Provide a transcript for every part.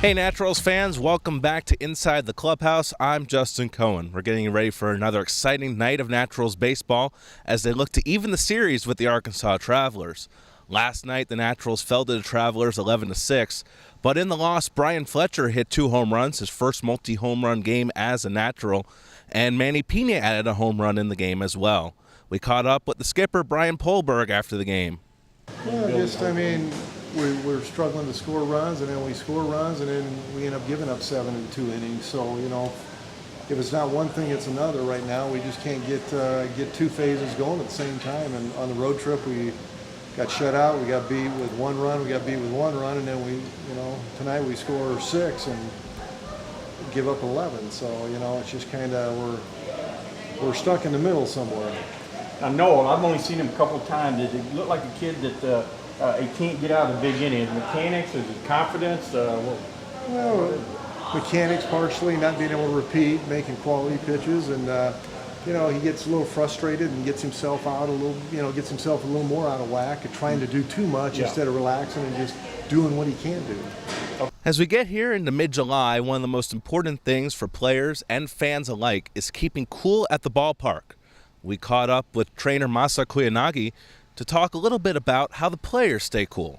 Hey Naturals fans, welcome back to Inside the Clubhouse. I'm Justin Cohen. We're getting ready for another exciting night of Naturals baseball as they look to even the series with the Arkansas Travelers. Last night, the Naturals fell to the Travelers 11-6, but in the loss, Brian Fletcher hit 2 home runs, his first multi-home run game as a Natural, and Manny Pena added a home run in the game as well. We caught up with the skipper, Brian Polberg, after the game. We're struggling to score runs, and then we score runs, and then we end up giving up 7 in 2 innings. So, if it's not one thing, it's another right now. We just can't get 2 phases going at the same time. And on the road trip, we got shut out. We got beat with 1 run. We got beat with 1 run, and then tonight we score 6 and give up 11. So, it's just kind of we're stuck in the middle somewhere. I know. I've only seen him a couple of times. Does it look like a kid that he can't get out of the big innings? Mechanics? Is it confidence? Well, mechanics partially, not being able to repeat, making quality pitches, and he gets a little frustrated and gets himself out a little, gets himself a little more out of whack and trying to do too much instead of relaxing and just doing what he can do. As we get here into mid-July, one of the most important things for players and fans alike is keeping cool at the ballpark. We caught up with trainer Masa Kuyanagi to talk a little bit about how the players stay cool.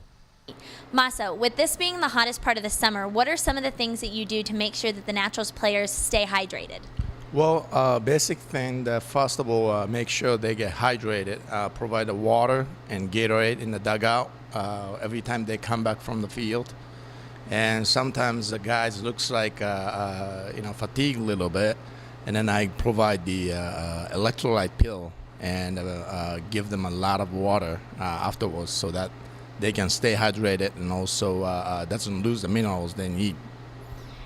Masa, with this being the hottest part of the summer, what are some of the things that you do to make sure that the Naturals players stay hydrated? Well, basic thing that first of all, make sure they get hydrated, provide the water and Gatorade in the dugout every time they come back from the field. And sometimes the guys looks like, fatigued a little bit. And then I provide the electrolyte pill and give them a lot of water afterwards so that they can stay hydrated and also doesn't lose the minerals they need.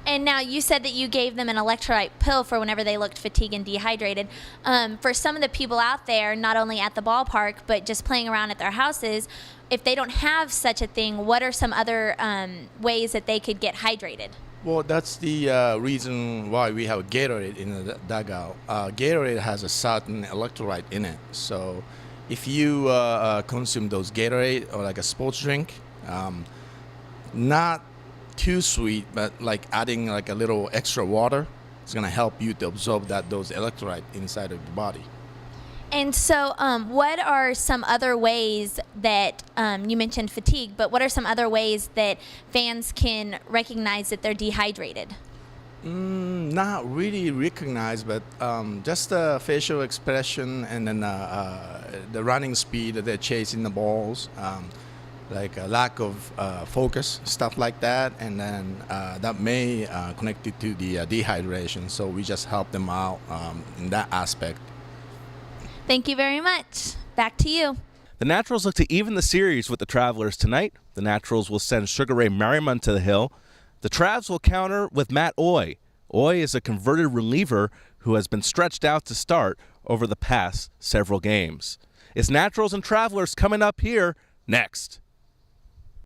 And now you said that you gave them an electrolyte pill for whenever they looked fatigued and dehydrated. For some of the people out there, not only at the ballpark, but just playing around at their houses, if they don't have such a thing, what are some other ways that they could get hydrated? Well, that's the reason why we have Gatorade in the dugout. Gatorade has a certain electrolyte in it. So if you consume those Gatorade or like a sports drink, not too sweet, but like adding like a little extra water, it's going to help you to absorb those electrolyte inside of the body. And so what are some other ways that, you mentioned fatigue, but what are some other ways that fans can recognize that they're dehydrated? Not really recognize, but just the facial expression and then the running speed that they're chasing the balls, like a lack of focus, stuff like that. And then that may connect it to the dehydration. So we just help them out in that aspect. Thank you very much. Back to you. The Naturals look to even the series with the Travelers tonight. The Naturals will send Sugar Ray Merriman to the hill. The Travs will counter with Matt Oy. Oy is a converted reliever who has been stretched out to start over the past several games. It's Naturals and Travelers coming up here next.